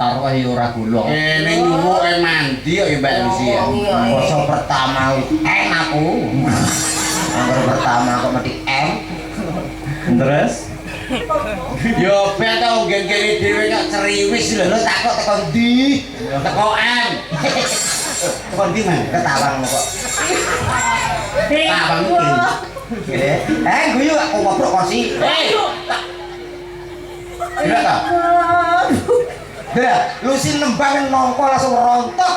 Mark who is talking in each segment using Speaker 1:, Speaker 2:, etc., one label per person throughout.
Speaker 1: bentar wae ora golong.
Speaker 2: Ning nyuwuke mandi kok ya Mbak Lucy ya.
Speaker 3: Poso pertama aku. Anggur pertama kok mati
Speaker 1: Terus
Speaker 2: Yo ben tau gen-gene dhewe kok ceriwis lho takok teko ndi? Teko M. Teko ndi man?
Speaker 3: ketawang kok.
Speaker 2: Tawang iki.
Speaker 3: Guyu aku ngobrol kursi.
Speaker 2: Gila ta?
Speaker 3: Dah, Lucy nembang nongko langsung rontok.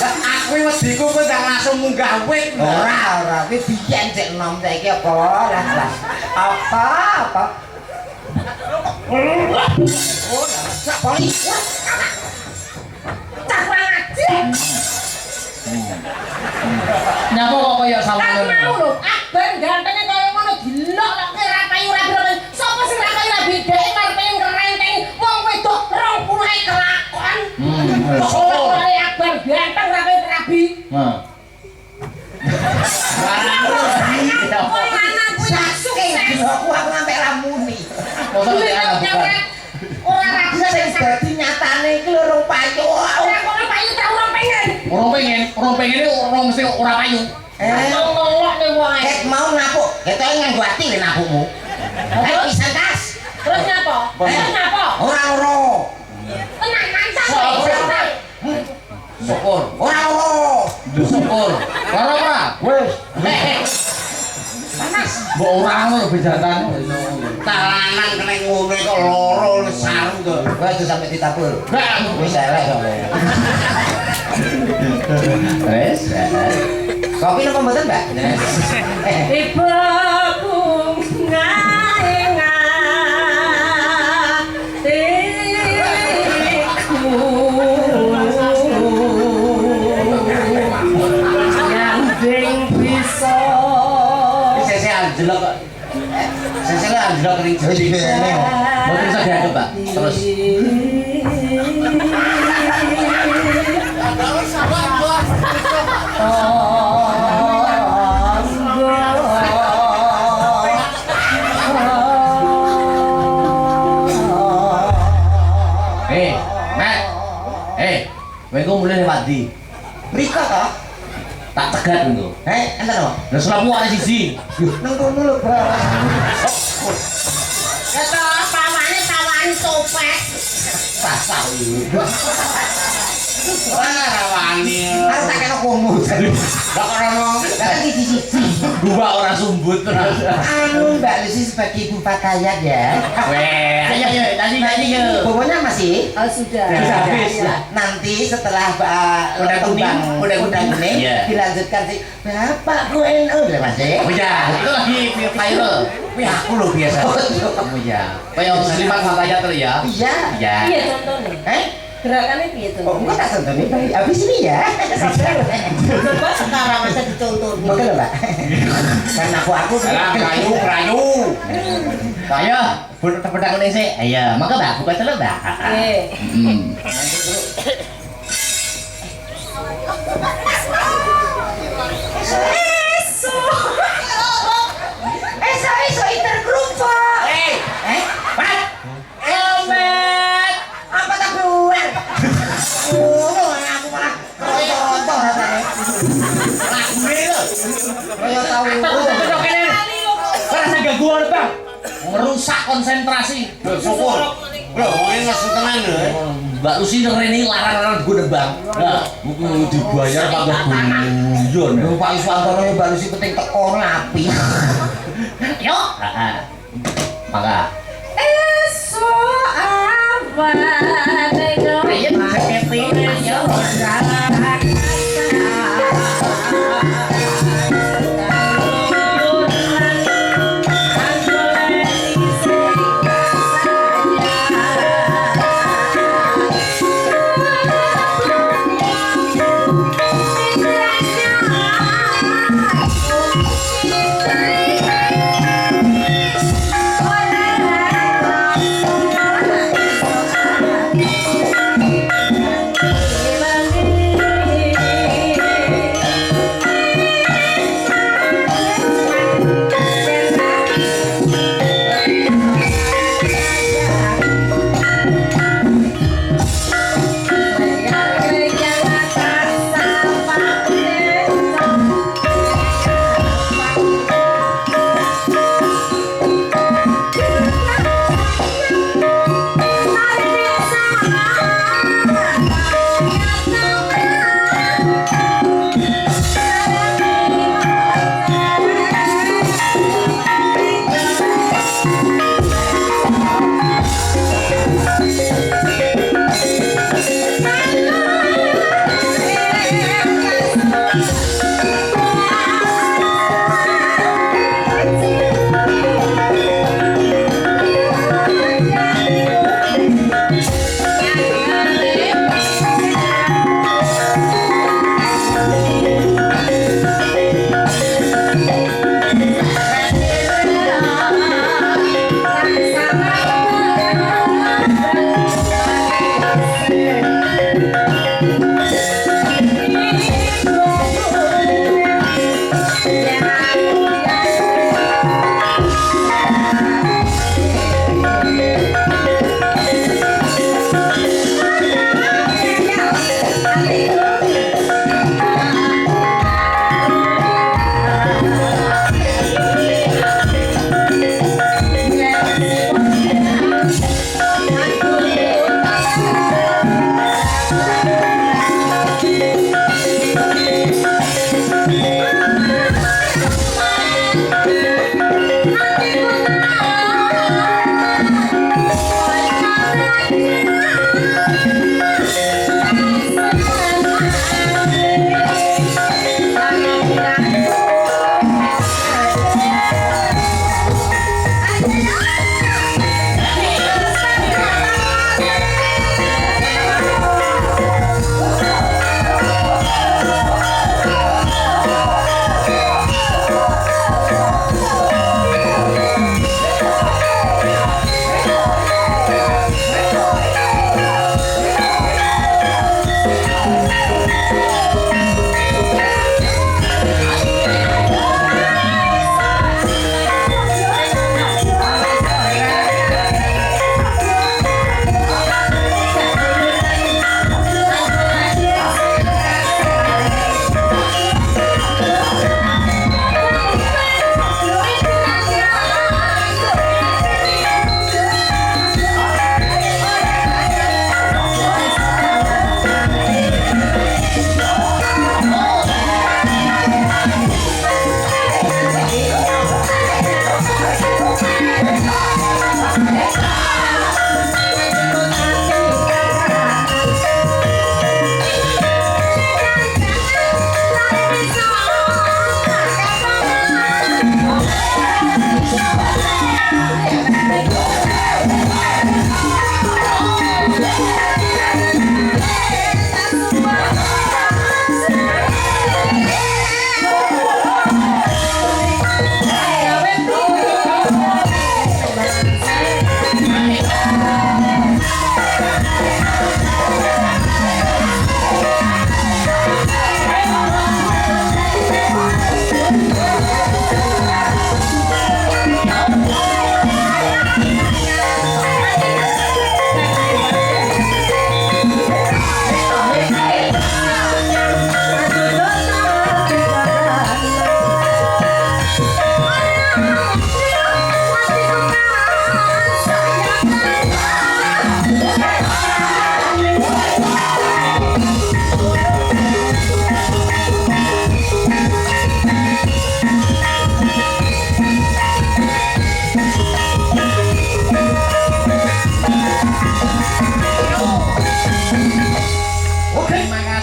Speaker 2: Aku wediku kok ndang langsung munggah wit.
Speaker 3: Ora, kuwi biyen cek enom saiki apa lah. Apa? Oh, sak poli. Tak ngaji.
Speaker 1: nyapa kok kaya sawangan.
Speaker 4: Mau lho, Akbar gantenge kaya ngono dilok kok ora payu ora biro. Sopo sing ora payu ora bedake karepe ngerenteng wong wedok 20 kelakon. Kok ora Akbar ganteng ora payu rabi.
Speaker 1: Nah.
Speaker 4: Wong lanang kuwi sukses.
Speaker 3: Aku ngampe ramuni.
Speaker 1: Mosok nek ana bukan.
Speaker 4: Ora rabi
Speaker 3: Sing dadi nyatane iki lho payu.
Speaker 4: ora kok payu ta ora pengen.
Speaker 1: Orang pengen ora mesti ora payu.
Speaker 4: Ngolok ne wae.
Speaker 3: Ket mau napuk, ketoke nganggo ati le napukmu. Pisan tas.
Speaker 4: Terus nyapa? Nyapa?
Speaker 3: Ora loro.
Speaker 4: Tenang mantap.
Speaker 1: Syukur.
Speaker 3: Ora loro.
Speaker 1: Syukur. Ora. Wis.
Speaker 4: Panas.
Speaker 1: Mbok ora ngono bejatan.
Speaker 2: Talanan kena ngombe kok loro sarung to.
Speaker 3: Wes aja sampe ditabur. Wis elek kok.
Speaker 1: Wis.
Speaker 3: Kopi napa mboten, Mbak?
Speaker 4: Ibuku
Speaker 2: anjlok ning jejeg.
Speaker 1: Mboten bisa dianggap, Pak. Terus. Kowe ku mulai lewat ndi?
Speaker 3: Mriko to?
Speaker 1: Tak cegat engko.
Speaker 3: Enten to?
Speaker 1: Lah selamu ana siji.
Speaker 3: Nang kono lho, Bang.
Speaker 4: Kata pawane tawani topet.
Speaker 3: Pasal iki.
Speaker 2: Ora rawani.
Speaker 3: Arep tak kena komo.
Speaker 2: Lah kono
Speaker 3: Kan siji-siji.
Speaker 1: Gua ora sumbut terus.
Speaker 3: Anu Mbak Lucy sebagai ibu pakaian ya.
Speaker 1: Weh, ayo tadi yo.
Speaker 3: Pokoknya masih
Speaker 4: Oh sudah.
Speaker 1: Sudah habis.
Speaker 3: nanti setelah
Speaker 1: Kuda kuning,
Speaker 3: kuda kuning
Speaker 1: Iya.
Speaker 3: dilanjutkan sih Bapak NU lah Mas ya.
Speaker 1: Oh ya, itu lagi viral.
Speaker 3: Wih aku loh biasa.
Speaker 1: Kamu ya. Kayak muslimat matanya terus ya.
Speaker 3: Iya.
Speaker 1: Ya.
Speaker 4: Piye contohnya? Gerakannya piye
Speaker 3: Oh
Speaker 4: contohnya?
Speaker 3: enggak tak contoh nih baik. Abis ini ya.
Speaker 4: Coba sekarang masa dicontohin.
Speaker 3: Oke loh Mbak. Karena aku
Speaker 2: Salam rayu.
Speaker 1: Ayo, pedang ini sih. Ayo, maka Mbak, buka celana Mbak.
Speaker 4: Oke.
Speaker 3: Esok intergrupo. Pak.
Speaker 4: Elmet.
Speaker 3: Apa tak keluar? Oh, aku malah rontok rasanya.
Speaker 2: Lagune lho.
Speaker 3: Kaya tahu.
Speaker 1: Rasa gangguan Bang. Merusak konsentrasi.
Speaker 2: Lho syukur. Lho wong nesu tenan lho.
Speaker 1: Mbak Lucy dengerin ini larang-larang gue nebang. Nah, mungkin dibayar Pak guyon.
Speaker 3: Lho Pak Iswantono Mbak Lucy penting teko api.
Speaker 1: Yo. Maka.
Speaker 4: Esok abane
Speaker 1: Ayo, saketi. Ayo.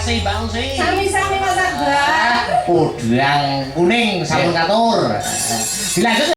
Speaker 1: kasih Mbak Usi.
Speaker 4: Sami-sami Mas Akbar.
Speaker 2: Udang kuning sampun katur. Dilanjut